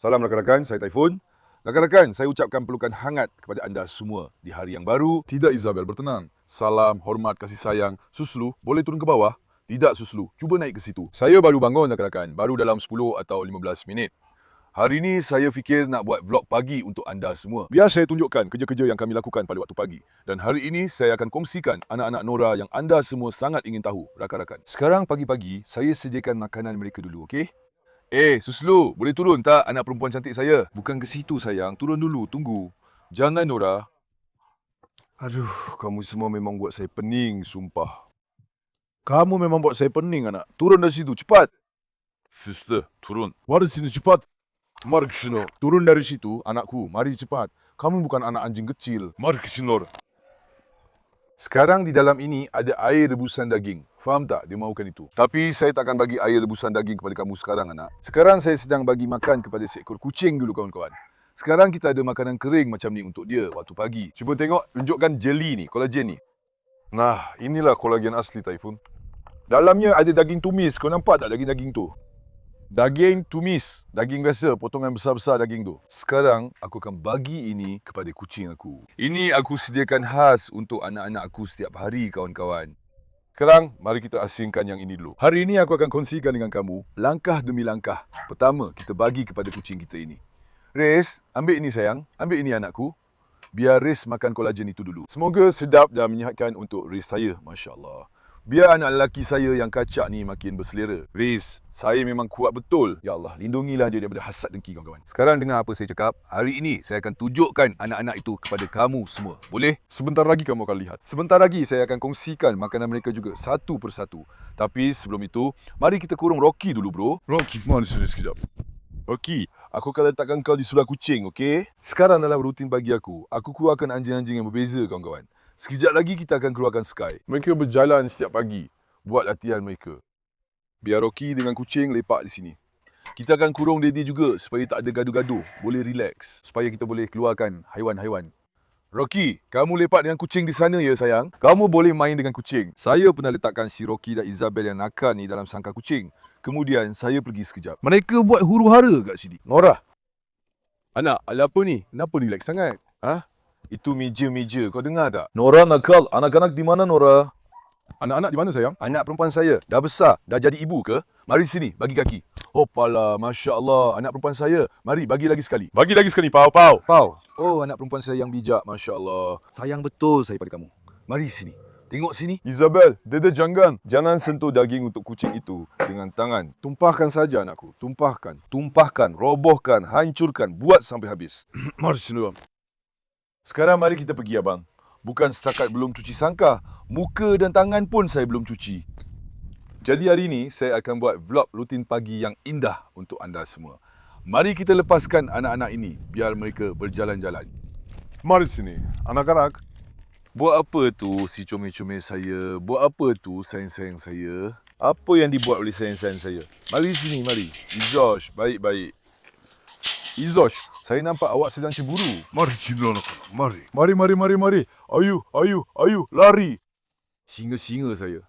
Salam rakan-rakan, saya Taifun. Rakan-rakan, saya ucapkan pelukan hangat kepada anda semua di hari yang baru. Tidak Isabel, bertenang. Salam, hormat, kasih sayang. Suslu, boleh turun ke bawah? Tidak Suslu, cuba naik ke situ. Saya baru bangun rakan-rakan, baru dalam 10 atau 15 minit. Hari ini saya fikir nak buat vlog pagi untuk anda semua. Biar saya tunjukkan kerja-kerja yang kami lakukan pada waktu pagi. Dan hari ini saya akan kongsikan anak-anak Nora yang anda semua sangat ingin tahu, rakan-rakan. Sekarang pagi-pagi, saya sediakan makanan mereka dulu, okey? Suslu, boleh turun tak anak perempuan cantik saya? Bukan ke situ sayang, turun dulu, tunggu. Jangan Nora. Aduh, kamu semua memang buat saya pening, sumpah. Kamu memang buat saya pening anak. Turun dari situ, cepat. Sister, turun. Mari sini cepat. Mari ke sini. Turun dari situ, anakku. Mari cepat. Kamu bukan anak anjing kecil. Mari ke sini. Sekarang di dalam ini ada air rebusan daging. Faham tak? Dia mahukan itu. Tapi saya tak akan bagi air rebusan daging kepada kamu sekarang, anak. Sekarang saya sedang bagi makan kepada seekor kucing dulu, kawan-kawan. Sekarang kita ada makanan kering macam ni untuk dia waktu pagi. Cuba tengok, tunjukkan jelly ni, kolagen ni. Nah, inilah kolagen asli, Taifun. Dalamnya ada daging tumis. Kau nampak tak daging-daging tu? Daging tumis. Daging biasa, potongan besar-besar daging tu. Sekarang, aku akan bagi ini kepada kucing aku. Ini aku sediakan khas untuk anak-anak aku setiap hari, kawan-kawan. Sekarang, mari kita asingkan yang ini dulu. Hari ini aku akan kongsikan dengan kamu, langkah demi langkah. Pertama, kita bagi kepada kucing kita ini. Riz, ambil ini sayang. Ambil ini anakku. Biar Riz makan kolagen itu dulu. Semoga sedap dan menyihatkan untuk Riz saya, Masya Allah. Biar anak lelaki saya yang kacak ni makin berselera. Riz, saya memang kuat betul. Ya Allah, lindungilah dia daripada hasad dengki, kawan-kawan. Sekarang dengar apa saya cakap. Hari ini saya akan tunjukkan anak-anak itu kepada kamu semua. Boleh? Sebentar lagi kamu akan lihat. Sebentar lagi saya akan kongsikan makanan mereka juga satu persatu. Tapi sebelum itu, mari kita kurung Rocky dulu, bro. Rocky, mana sini sekejap. Rocky, aku akan letakkan kau di sebelah kucing, okey? Sekarang dalam rutin pagi aku keluarkan anjing-anjing yang berbeza, kawan-kawan. Sekejap lagi kita akan keluarkan Sky. Mereka berjalan setiap pagi. Buat latihan mereka. Biar Rocky dengan kucing lepak di sini. Kita akan kurung Daddy juga supaya tak ada gaduh-gaduh. Boleh relax. Supaya kita boleh keluarkan haiwan-haiwan. Rocky, kamu lepak dengan kucing di sana ya sayang? Kamu boleh main dengan kucing. Saya pernah letakkan si Rocky dan Isabel yang nakal ni dalam sangkar kucing. Kemudian saya pergi sekejap. Mereka buat huru-hara kat sini. Nora. Anak, ada apa ni? Kenapa relax sangat? Ha? Itu meja-meja, kau dengar tak? Nora nakal, anak-anak di mana Nora? Anak-anak di mana sayang? Anak perempuan saya, dah besar, dah jadi ibu ke? Mari sini, bagi kaki. Hopala, Masya Allah, anak perempuan saya. Mari, bagi lagi sekali. Bagi lagi sekali, Pau. Pau. Oh, anak perempuan saya yang bijak, Masya Allah. Sayang betul saya pada kamu. Mari sini. Tengok sini. Isabel, Dede jangan. Jangan sentuh daging untuk kucing itu dengan tangan. Tumpahkan saja anakku. Tumpahkan, robohkan, hancurkan. Buat sampai habis. Mari sini. Sekarang mari kita pergi abang. Bukan setakat belum cuci sangkar, muka dan tangan pun saya belum cuci. Jadi hari ini saya akan buat vlog rutin pagi yang indah untuk anda semua. Mari kita lepaskan anak-anak ini biar mereka berjalan-jalan. Mari sini, anak-anak. Buat apa tu si comel-comel saya? Buat apa tu sayang-sayang saya? Apa yang dibuat oleh sayang-sayang saya? Mari sini, mari. Izosh, baik-baik. Izosh, saya nampak awak sedang cemburu. Mari sini anak-anak, mari. Mari. Ayu, lari. Singa-singa saya.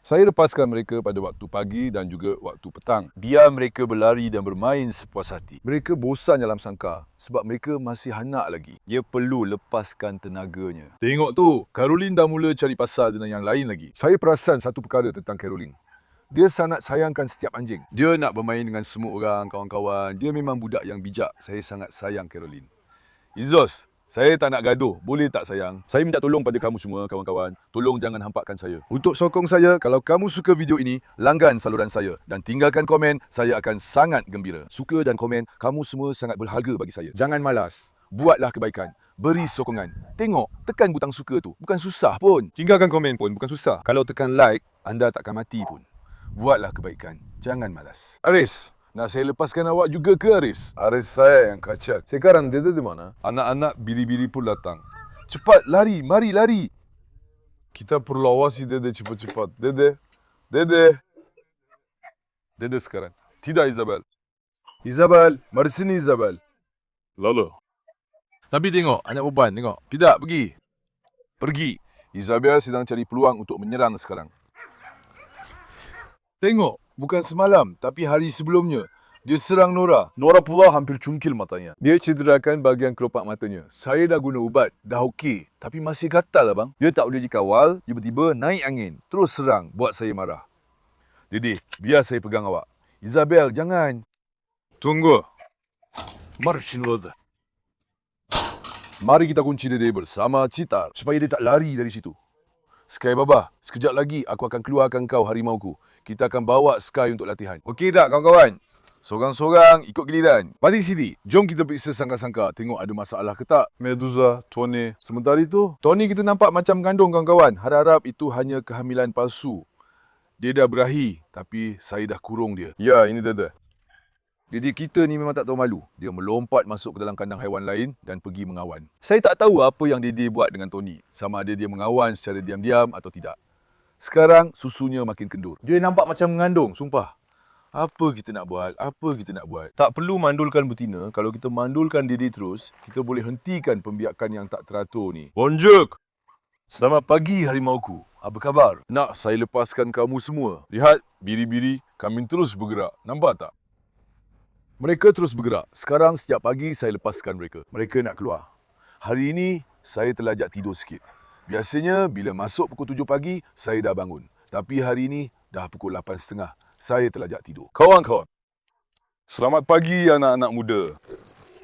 Saya lepaskan mereka pada waktu pagi dan juga waktu petang. Biar mereka berlari dan bermain sepuas hati. Mereka bosan dalam sangkar sebab mereka masih anak lagi. Dia perlu lepaskan tenaganya. Tengok tu, Caroline dah mula cari pasal dengan yang lain lagi. Saya perasan satu perkara tentang Caroline. Dia sangat sayangkan setiap anjing. Dia nak bermain dengan semua orang, kawan-kawan. Dia memang budak yang bijak. Saya sangat sayang Caroline. Izos, saya tak nak gaduh. Boleh tak sayang? Saya minta tolong pada kamu semua, kawan-kawan. Tolong jangan hampakkan saya. Untuk sokong saya, kalau kamu suka video ini, langgan saluran saya. Dan tinggalkan komen, saya akan sangat gembira. Suka dan komen, kamu semua sangat berharga bagi saya. Jangan malas. Buatlah kebaikan. Beri sokongan. Tengok, tekan butang suka tu. Bukan susah pun. Tinggalkan komen pun, bukan susah. Kalau tekan like, anda takkan mati pun. Buatlah kebaikan. Jangan malas. Aris, nak saya lepaskan awak juga ke Aris? Aris saya yang kacak. Sekarang Dede di mana? Anak-anak bili-bili pun datang. Cepat, lari. Mari, lari. Kita perlu awasi Dede cepat-cepat. Dede. Dede sekarang. Tidak Isabel. Isabel, mari sini Isabel. Lalu. Tapi tengok, anak perempuan tengok. Tidak, pergi. Isabel sedang cari peluang untuk menyerang sekarang. Tengok, bukan semalam, tapi hari sebelumnya. Dia serang Nora. Nora pula hampir cungkil matanya. Dia cederakan bahagian kelopak matanya. Saya dah guna ubat, dah okey. Tapi masih gatal abang. Dia tak boleh dikawal, tiba-tiba naik angin. Terus serang, buat saya marah. Didi, biar saya pegang awak. Isabel, jangan. Tunggu. Marshmallow. Mari kita kunci dia bersama Citar supaya dia tak lari dari situ. Sky Baba, sekejap lagi aku akan keluarkan kau harimauku. Kita akan bawa Sky untuk latihan. Okey tak kawan-kawan? Sorang-sorang ikut giliran. Mari sini, jom kita periksa sangka-sangka. Tengok ada masalah ke tak. Medusa, Tony. Sementara itu, Tony kita nampak macam mengandung kawan-kawan. Harap-harap itu hanya kehamilan palsu. Dia dah berahi, tapi saya dah kurung dia. Ya, ini dia. Jadi kita ni memang tak tahu malu. Dia melompat masuk ke dalam kandang haiwan lain dan pergi mengawan. Saya tak tahu apa yang Didi buat dengan Tony. Sama ada dia mengawan secara diam-diam atau tidak. Sekarang susunya makin kendur. Dia nampak macam mengandung, sumpah. Apa kita nak buat? Apa kita nak buat? Tak perlu mandulkan betina. Kalau kita mandulkan Didi terus, kita boleh hentikan pembiakan yang tak teratur ni. Bonjuk! Selamat pagi harimauku. Apa khabar? Nak saya lepaskan kamu semua. Lihat, biri-biri kami terus bergerak. Nampak tak? Mereka terus bergerak. Sekarang setiap pagi saya lepaskan mereka. Mereka nak keluar. Hari ini saya terlajak tidur sikit. Biasanya bila masuk pukul 7 pagi, saya dah bangun. Tapi hari ini dah pukul 8.30. Saya terlajak tidur. Kawan-kawan, selamat pagi anak-anak muda.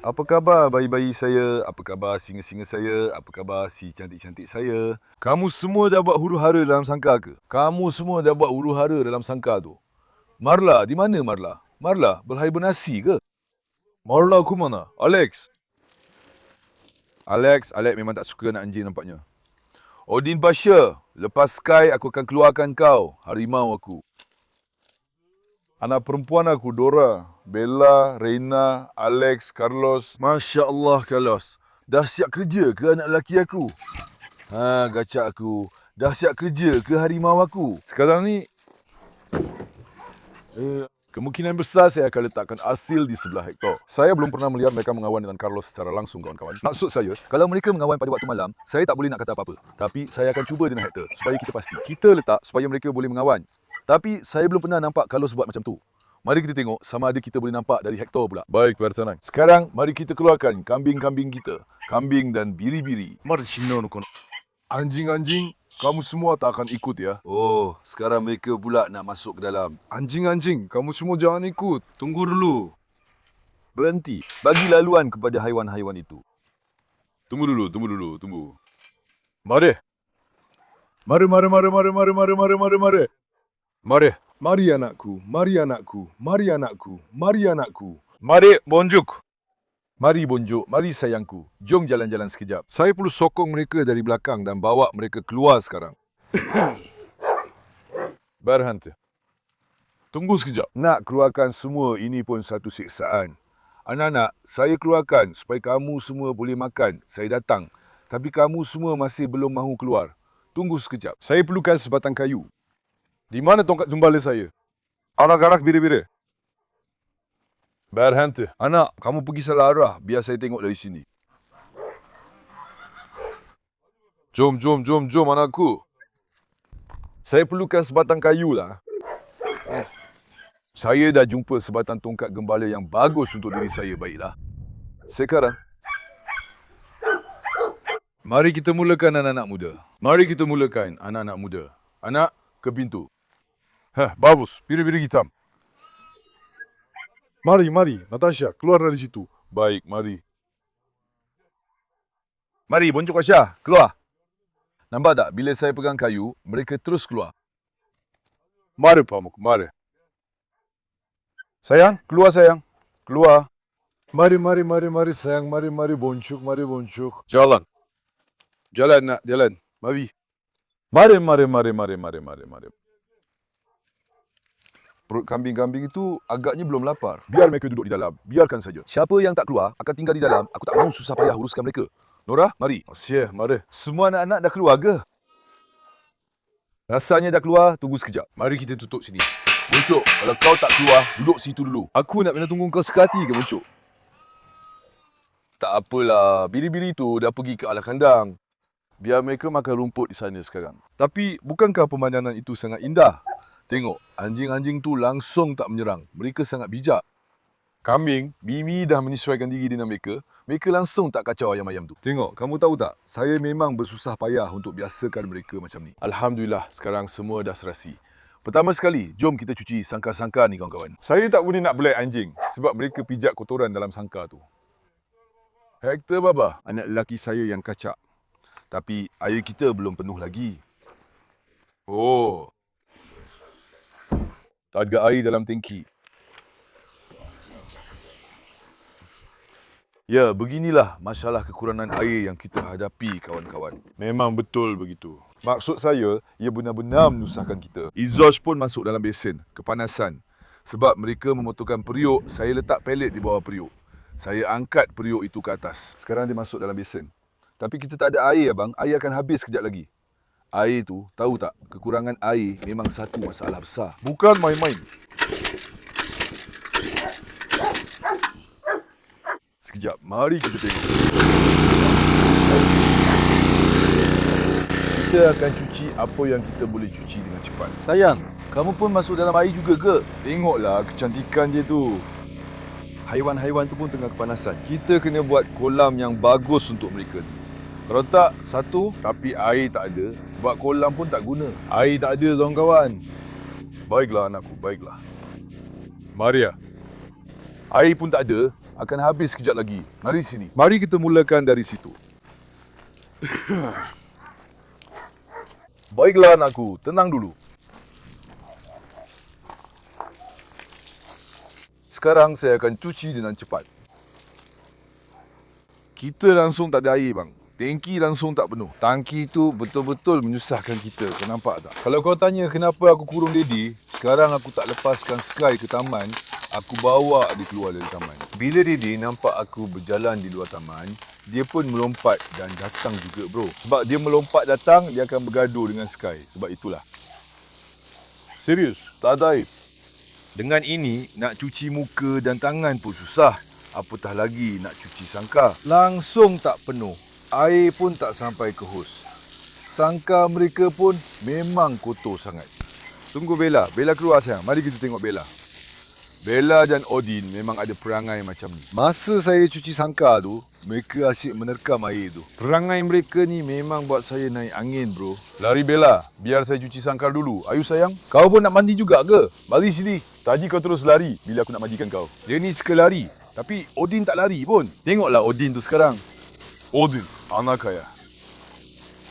Apa khabar bayi-bayi saya? Apa khabar singa-singa saya? Apa khabar si cantik-cantik saya? Kamu semua dah buat huru-hara dalam sangka ke? Kamu semua dah buat huru-hara dalam sangka tu. Marla, di mana Marla? Marla, berhibernasi ke? Marla ke mana? Alex memang tak suka anak anjing nampaknya. Odin Bashir, lepas Sky aku akan keluarkan kau, harimau aku. Anak perempuan aku, Dora, Bella, Reina, Alex, Carlos. Masya Allah, Carlos. Dah siap kerja ke anak lelaki aku? Gacak aku. Dah siap kerja ke harimau aku? Sekarang ni, kemungkinan besar saya akan letakkan asil di sebelah Hector. Saya belum pernah melihat mereka mengawan dengan Carlos secara langsung, kawan-kawan. Maksud saya, kalau mereka mengawan pada waktu malam, saya tak boleh nak kata apa-apa. Tapi saya akan cuba dengan Hector, supaya kita pasti. Kita letak supaya mereka boleh mengawan. Tapi saya belum pernah nampak Carlos buat macam tu. Mari kita tengok sama ada kita boleh nampak dari Hector pula. Baik, biar tenang. Sekarang, mari kita keluarkan kambing-kambing kita. Kambing dan biri-biri. Anjing-anjing, kamu semua tak akan ikut ya. Oh, sekarang mereka pula nak masuk ke dalam. Anjing-anjing, kamu semua jangan ikut. Tunggu dulu. Berhenti. Bagi laluan kepada haiwan-haiwan itu. Tunggu dulu. Mari. Mari anakku. Mari bonjuk. Mari sayangku. Jom jalan-jalan sekejap. Saya perlu sokong mereka dari belakang dan bawa mereka keluar sekarang. Berhenti. Tunggu sekejap. Nak keluarkan semua ini pun satu siksaan. Anak-anak, saya keluarkan supaya kamu semua boleh makan. Saya datang. Tapi kamu semua masih belum mahu keluar. Tunggu sekejap. Saya perlukan sebatang kayu. Di mana tongkat jumbala saya? Anak-anak biri-biri. Berhenti. Anak, kamu pergi salah arah. Biar saya tengok dari sini. Jom anakku. Saya perlukan sebatang kayu lah. Saya dah jumpa sebatang tongkat gembala yang bagus untuk diri saya, baiklah. Sekarang, mari kita mulakan anak-anak muda. Anak, ke pintu. Bagus. Biri-biri hitam. Mari, Natasha, keluar dari situ. Baik, mari. Mari, Bonjuk Asya, keluar. Nampak tak, bila saya pegang kayu, mereka terus keluar. Mari, Pamuk, mari. Sayang, keluar sayang. Keluar. Mari, sayang. Mari, Bonjuk. Jalan, nak, jalan. Mari. Mari. Perut kambing-kambing itu agaknya belum lapar. Biar mereka duduk di dalam. Biarkan saja. Siapa yang tak keluar akan tinggal di dalam. Aku tak mahu susah payah uruskan mereka. Nora, mari. Asyik, mari. Semua anak-anak dah keluar ke? Rasanya dah keluar. Tunggu sekejap. Mari kita tutup sini. Boncuk, kalau kau tak keluar, duduk situ dulu. Aku nak kena tunggu kau sekati ke, Boncuk? Tak apalah. Biri-biri itu dah pergi ke arah kandang. Biar mereka makan rumput di sana sekarang. Tapi, bukankah pemandangan itu sangat indah? Tengok, anjing-anjing tu langsung tak menyerang. Mereka sangat bijak. Kambing, Mimi dah menyesuaikan diri dengan mereka. Mereka langsung tak kacau ayam-ayam tu. Tengok, kamu tahu tak? Saya memang bersusah payah untuk biasakan mereka macam ni. Alhamdulillah, sekarang semua dah serasi. Pertama sekali, jom kita cuci sangka-sangka ni kawan-kawan. Saya tak boleh nak belai anjing sebab mereka pijak kotoran dalam sangkar tu. Hector Baba, Anak lelaki saya yang kacak. Tapi air kita belum penuh lagi. oh, tak ada air dalam tangki. Ya, beginilah masalah kekurangan air yang kita hadapi kawan-kawan. Memang betul begitu. Maksud saya, ia benar-benar menyusahkan kita. Exhaust pun masuk dalam besen, kepanasan. Sebab mereka memotongkan periuk, saya letak pelet di bawah periuk. Saya angkat periuk itu ke atas. Sekarang dia masuk dalam besen. Tapi kita tak ada air abang, air akan habis kejap lagi. Air tu, tahu tak, kekurangan air memang satu masalah besar. Bukan main-main. Sekejap, mari kita tengok. Kita akan cuci apa yang kita boleh cuci dengan cepat. Sayang, kamu pun masuk dalam air juga ke? Tengoklah kecantikan dia tu. Haiwan-haiwan tu pun tengah kepanasan. Kita kena buat kolam yang bagus untuk mereka ni. Kalau tak, satu, tapi air tak ada. Buat kolam pun tak guna. Air tak ada kawan-kawan. Baiklah anakku, baiklah. Maria, air pun tak ada, akan habis kejap lagi. Mari sini. Mari kita mulakan dari situ. Baiklah anakku, tenang dulu. Sekarang saya akan cuci dengan cepat. Kita langsung tak ada air bang. Tangki langsung tak penuh. Tangki tu betul-betul menyusahkan kita. Kau nampak tak? Kalau kau tanya kenapa aku kurung Daddy, sekarang aku tak lepaskan Sky ke taman, aku bawa dia keluar dari taman. Bila Daddy nampak aku berjalan di luar taman, dia pun melompat dan datang juga bro. Sebab dia melompat datang, dia akan bergaduh dengan Sky. Sebab itulah. Serius, tak ada air. Dengan ini, nak cuci muka dan tangan pun susah. Apatah lagi nak cuci sangkar. Langsung tak penuh. Air pun tak sampai ke hos. Sangkar mereka pun memang kotor sangat. Tunggu Bella. Bella keluar sayang. Mari kita tengok Bella. Bella dan Odin memang ada perangai macam ni. Masa saya cuci sangkar tu, mereka asyik menerkam air tu. Perangai mereka ni memang buat saya naik angin bro. Lari Bella, biar saya cuci sangkar dulu. Ayo sayang. Kau pun nak mandi juga ke? Mari sini. Tadi kau terus lari bila aku nak mandikan kau. Dia ni suka lari. Tapi Odin tak lari pun. Tengoklah Odin tu sekarang. Odin, anak kaya.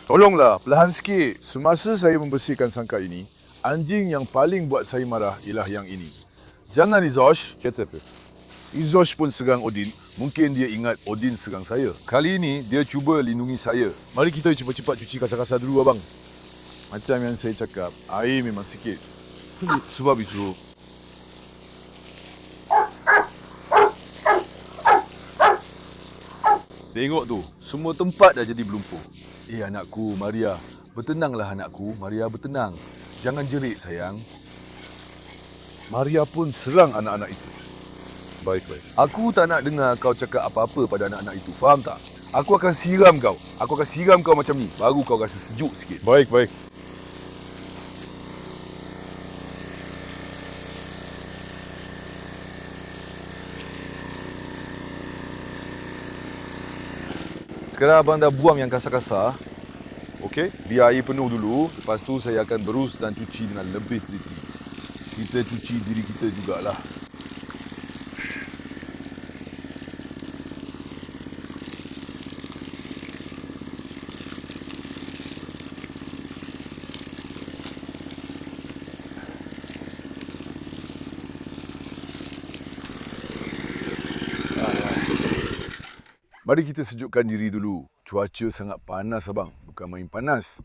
Tolonglah, perlahan sikit. Semasa saya membersihkan sangkar ini, anjing yang paling buat saya marah ialah yang ini. Jangan Izosh. Kata apa? Izosh pun serang Odin. Mungkin dia ingat Odin serang saya. Kali ini, dia cuba lindungi saya. Mari kita cepat-cepat cuci kasar-kasar dulu, abang. Macam yang saya cakap, air memang sikit. Sebab itu, tengok tu, semua tempat dah jadi berlumpur. Anakku, Maria. Bertenanglah anakku, Maria bertenang. Jangan jerit sayang. Maria pun serang anak-anak itu. Baik. Aku tak nak dengar kau cakap apa-apa pada anak-anak itu. Faham tak? Aku akan siram kau. Aku akan siram kau macam ni. Baru kau rasa sejuk sikit. Baik. Sekarang abang dah buang yang kasar-kasar. Okey, biar air penuh dulu. Lepas tu saya akan berus dan cuci dengan lebih teliti. Kita cuci diri kita jugalah. Mari kita sejukkan diri dulu. Cuaca sangat panas abang. Bukan main panas.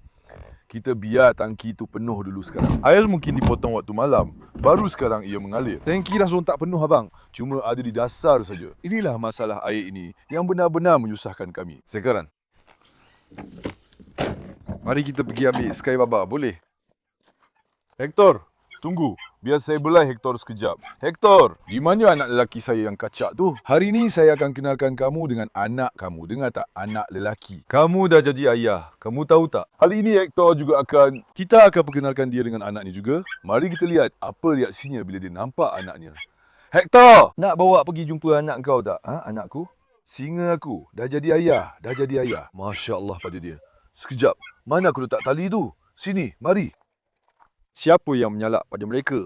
Kita biar tangki tu penuh dulu sekarang. Air mungkin dipotong waktu malam. Baru sekarang ia mengalir. Tangki langsung tak penuh abang. Cuma ada di dasar saja. Inilah masalah air ini yang benar-benar menyusahkan kami. Sekarang. Mari kita pergi ambil Sky Baba. Boleh? Hector, tunggu. Biar saya belai Hector sekejap. Hector, di mana anak lelaki saya yang kacak tu? Hari ini saya akan kenalkan kamu dengan anak kamu. Dengar tak? Anak lelaki. Kamu dah jadi ayah. Kamu tahu tak? Hari ini Hector juga kita akan perkenalkan dia dengan anak ni juga. Mari kita lihat apa reaksinya bila dia nampak anaknya. Hector! Nak bawa pergi jumpa anak kau tak? Ha, anakku? Singa aku dah jadi ayah, Masya Allah pada dia. Sekejap, mana aku letak tali tu? Sini, mari. Siapa yang menyalak pada mereka?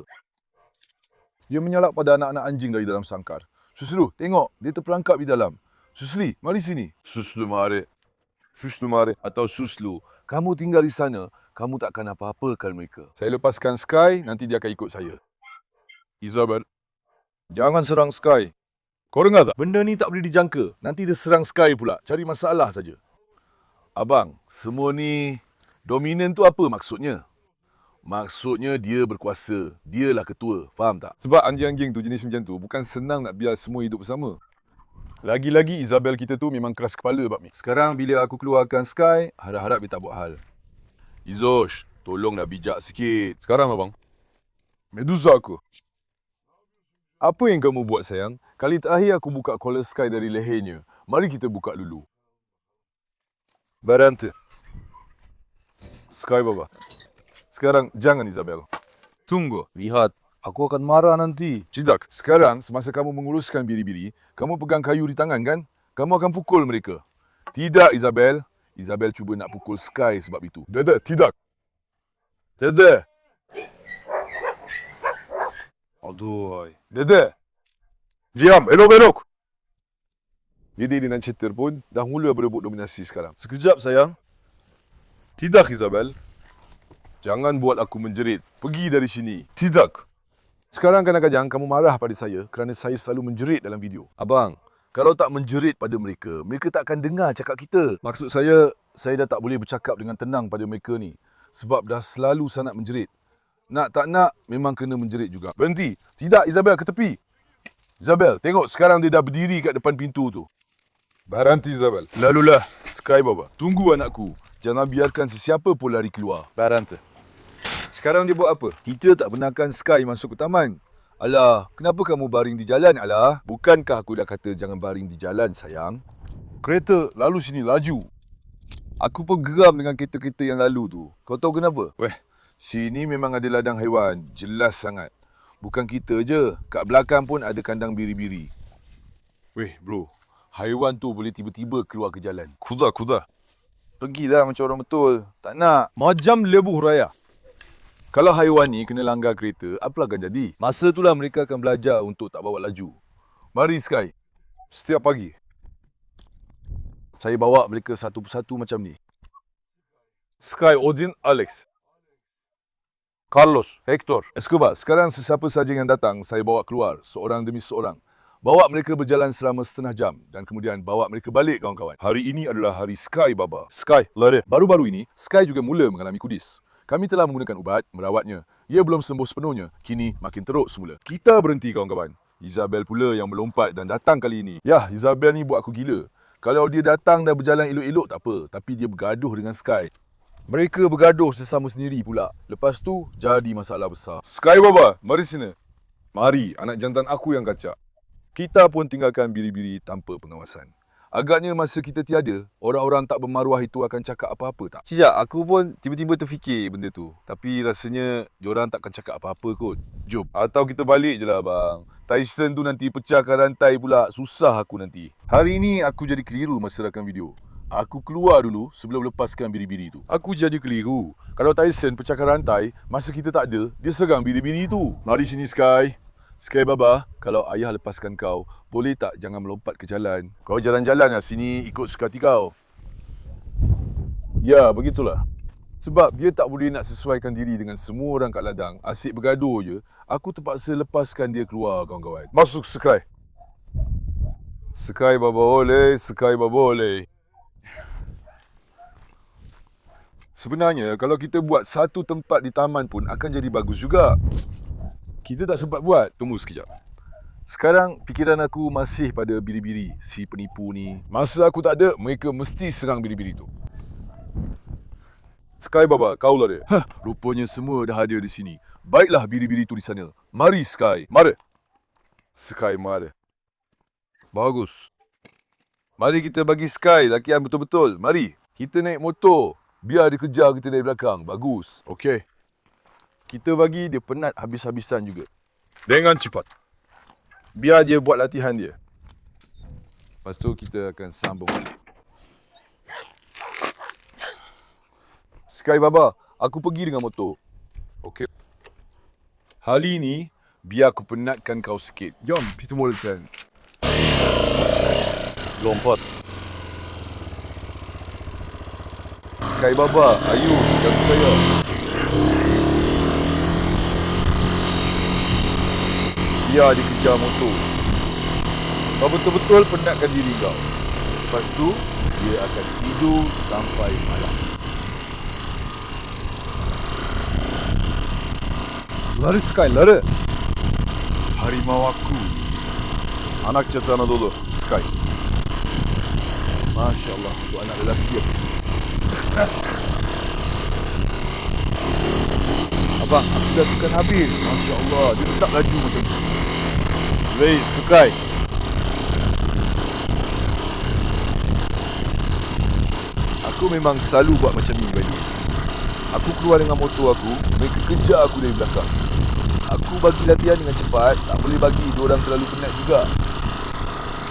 Dia menyalak pada anak-anak anjing dari dalam sangkar. Suslu, tengok, dia terperangkap di dalam. Susli, mari sini. Suslu mare atau Suslu. Kamu tinggal di sana, kamu tak akan apa-apakan mereka. Saya lepaskan Sky, nanti dia akan ikut saya. Isabel, jangan serang Sky. Kau dengar tak? Benda ni tak boleh dijangka. Nanti dia serang Sky pula. Cari masalah saja. Abang, semua ni dominan tu apa maksudnya? Maksudnya dia berkuasa. Dialah ketua. Faham tak? Sebab anjing-anjing tu jenis macam tu bukan senang nak biar semua hidup bersama. Lagi-lagi Isabel kita tu memang keras kepala bab ni. Sekarang bila aku keluarkan Sky, harap-harap dia tak buat hal. Izosh, tolonglah bijak sikit. Sekarang abang. Medusa aku. Apa yang kamu buat sayang? Kali terakhir aku buka collar Sky dari lehernya. Mari kita buka dulu. Barante. Sky baba. Sekarang jangan Isabel. Tunggu. Lihat, aku akan marah nanti. Tidak. Sekarang semasa kamu menguruskan biri-biri, kamu pegang kayu di tangan kan? Kamu akan pukul mereka. Tidak Isabel. Isabel cuba nak pukul Sky sebab itu. Dede, tidak. Dede. Aduh. Dede. Diam, elok-elok. Dede dengan Cetir pun dah mula berebut dominasi sekarang. Sekejap sayang. Tidak Isabel. Jangan buat aku menjerit. Pergi dari sini. Tidak. Sekarang kadang-kadang kamu marah pada saya kerana saya selalu menjerit dalam video. Abang, kalau tak menjerit pada mereka, mereka tak akan dengar cakap kita. Maksud saya dah tak boleh bercakap dengan tenang pada mereka ni. Sebab dah selalu sangat menjerit. Nak tak nak, memang kena menjerit juga. Berhenti. Tidak, Isabel, ke tepi. Isabel, tengok sekarang dia dah berdiri kat depan pintu tu. Berhenti, Isabel. Lalulah, Sky Baba. Tunggu anakku. Jangan biarkan sesiapa pun lari keluar. Barante. Sekarang dia buat apa? Kita tak benarkan Sky masuk ke taman. Alah, kenapa kamu baring di jalan, Alah? Bukankah aku dah kata jangan baring di jalan, sayang? Kereta lalu sini laju. Aku pun geram dengan kereta-kereta yang lalu tu. Kau tahu kenapa? Weh, sini memang ada ladang haiwan. Jelas sangat. Bukan kita je. Kat belakang pun ada kandang biri-biri. Weh, bro. Haiwan tu boleh tiba-tiba keluar ke jalan. Kuda. Pergilah macam orang betul. Tak nak. Macam lebuh raya. Kalau haiwan ni kena langgar kereta, apa akan jadi? Masa itulah mereka akan belajar untuk tak bawa laju. Mari Sky. Setiap pagi. Saya bawa mereka satu persatu macam ni. Sky, Odin, Alex. Carlos, Hector, Escobar. Sekarang sesiapa saja yang datang, saya bawa keluar. Seorang demi seorang. Bawa mereka berjalan selama setengah jam. Dan kemudian bawa mereka balik, kawan-kawan. Hari ini adalah hari Sky, Baba. Sky, lari. Baru-baru ini, Sky juga mula mengalami kudis. Kami telah menggunakan ubat, merawatnya. Ia belum sembuh sepenuhnya. Kini makin teruk semula. Kita berhenti, kawan-kawan. Isabel pula yang melompat dan datang kali ini. Yah, Isabel ni buat aku gila. Kalau dia datang dan berjalan elok-elok tak apa. Tapi dia bergaduh dengan Sky. Mereka bergaduh sesama sendiri pula. Lepas tu, jadi masalah besar. Sky, Baba, mari sini. Mari, anak jantan aku yang kacak. Kita pun tinggalkan biri-biri tanpa pengawasan. Agaknya masa kita tiada, orang-orang tak bermaruah itu akan cakap apa-apa tak? Sekejap, aku pun tiba-tiba terfikir benda tu. Tapi rasanya diorang takkan cakap apa-apa kot. Jom. Atau kita balik je lah bang. Tyson tu nanti pecahkan rantai pula. Susah aku nanti. Hari ini aku jadi keliru masa rakam video. Aku keluar dulu sebelum lepaskan biri-biri tu. Aku jadi keliru. Kalau Tyson pecahkan rantai, masa kita tak ada, dia serang biri-biri tu. Mari sini Sky. Sky Baba, kalau ayah lepaskan kau, boleh tak jangan melompat ke jalan? Kau jalan-jalan lah sini ikut suka hati kau. Ya, begitulah. Sebab dia tak boleh nak sesuaikan diri dengan semua orang kat ladang. Asyik bergaduh je. Aku terpaksa lepaskan dia keluar, kawan-kawan. Masuk Sky. Sky Baba oleh, Sky Baba oleh. Sebenarnya, kalau kita buat satu tempat di taman pun akan jadi bagus juga. Kita tak sempat buat. Tunggu sekejap. Sekarang, fikiran aku masih pada biri-biri. Si penipu ni. Masa aku tak ada, mereka mesti serang biri-biri tu. Sky Baba, kau lah dia. Rupanya semua dah ada di sini. Baiklah biri-biri tu di sana. Mari Sky. Mari. Sky, mari. Bagus. Mari kita bagi Sky lakian betul-betul. Mari. Kita naik motor. Biar dia kejar kita dari belakang. Bagus. Okey. Kita bagi dia penat habis-habisan juga. Dengan cepat. Biar dia buat latihan dia. Lepas tu kita akan sambung balik. Sky Baba, aku pergi dengan motor. Okey. Hari ni, biar aku penatkan kau sikit. Jom, kita mulakan. Lompat. Sky Baba, ayo, jaga saya. Biar dia kejar motor. Kau betul-betul penatkan diri kau. Lepas tu, dia akan tidur sampai malam. Lari Sky, lari. Harimau aku. Anak Jata Anadolu, Sky. Masya Allah, tu anak lelaki aku. Abang, aku dah tekan habis. Masya Allah, dia tetap laju macam tu. Wei, Sky. Aku memang selalu buat macam ni, Badi. Aku keluar dengan motor aku, mereka kejar aku dari belakang. Aku bagi latihan dengan cepat, tak boleh bagi diorang terlalu penat juga.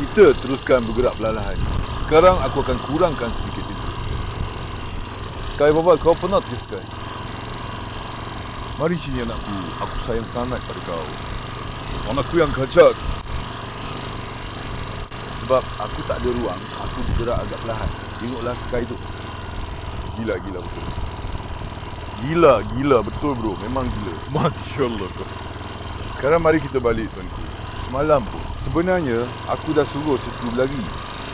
Kita teruskan bergerak perlahan. Sekarang aku akan kurangkan sedikit itu. Sky Baba, kau penat ke Sky? Mari sini anakku, aku sayang sangat pada kau. Anakku yang kacak. Sebab aku tak ada ruang, aku bergerak agak perlahan. Tengoklah Sky tu. Gila betul. Gila betul bro, memang gila. Masya Allah kau. Sekarang mari kita balik tuanku. Semalam pun sebenarnya aku dah suruh Sislu berlari.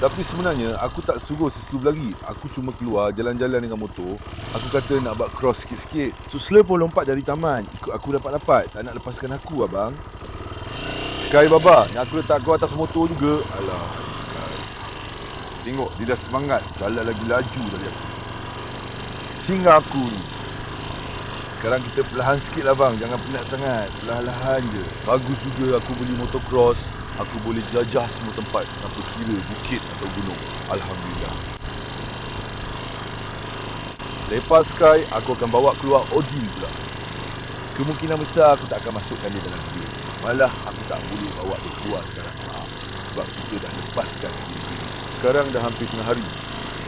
Tapi sebenarnya aku tak suruh Sislu berlari. Aku cuma keluar jalan-jalan dengan motor. Aku kata nak buat cross sikit-sikit. Susla pun lompat dari taman. Ikut aku dapat-dapat. Tak nak lepaskan aku abang. Sky Baba, yang aku letak kau atas motor juga. Alah, Sky. Tengok dia dah semangat. Jalan lagi laju dari aku. Singa aku ni. Sekarang kita perlahan sikit lah bang, jangan penat sangat. Perlahan-lahan je. Bagus juga aku beli motocross. Aku boleh jelajah semua tempat, tanpa kira bukit atau gunung. Alhamdulillah. Lepas Sky, aku akan bawa keluar Odin pula. Kemungkinan besar aku tak akan masukkan dia dalam video. Malah aku tak boleh bawa dia keluar sekarang. Sebab kita dah lepaskan diri. Sekarang dah hampir tengah hari.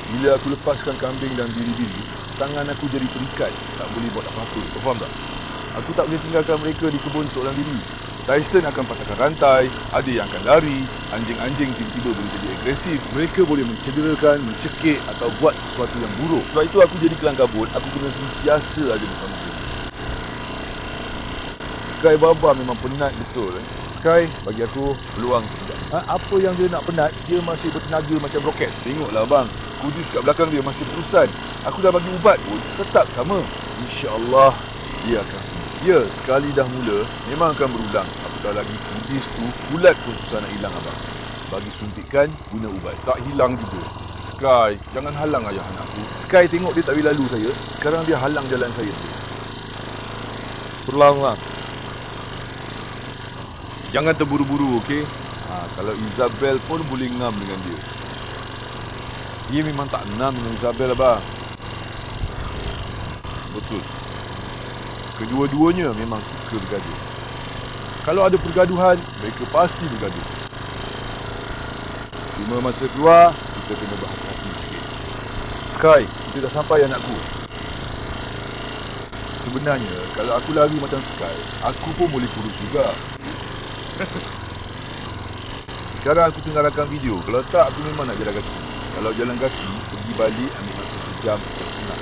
Bila aku lepaskan kambing dan diri-diri, tangan aku jadi terikat, tak boleh buat apa-apa. Kau faham tak? Aku tak boleh tinggalkan mereka di kebun seorang diri. Tyson akan patahkan rantai, ada yang akan lari, anjing-anjing tiba-tiba boleh jadi agresif, mereka boleh mencederakan, mencekik atau buat sesuatu yang buruk. Sebab itu aku jadi kelang kabut, aku kena sentiasa ada bersama dia. Sky Baba memang penat betul. Sky, bagi aku peluang sekejap. Apa yang dia nak penat, dia masih bertenaga macam roket. Tengoklah bang, kudis kat belakang dia masih berusan. Aku dah bagi ubat pun tetap sama. InsyaAllah dia akan sembuh. Ya, sekali dah mula memang akan berulang. Apatah lagi kudis tu kulat pun susah nak hilang abang. Bagi suntikan, guna ubat. Tak hilang juga. Sky, jangan halang ayah anakku. Sky tengok dia tak boleh lalu saya. Sekarang dia halang jalan saya. Perlahan. Jangan terburu-buru, okey? Kalau Isabel pun boleh ngam dengan dia. Dia memang tak ngam dengan Isabel abang. Betul. Kedua-duanya memang suka bergaduh. Kalau ada pergaduhan, mereka pasti bergaduh. Cuma masa keluar, kita kena berhati-hati sikit. Sky, kita dah sampai anakku. Sebenarnya, kalau aku lari macam Sky, aku pun boleh kurus juga. Sekarang aku tengah rakam video. Kalau tak, aku memang nak jalan kaki. Kalau jalan kaki, pergi balik ambil masa sejam setengah.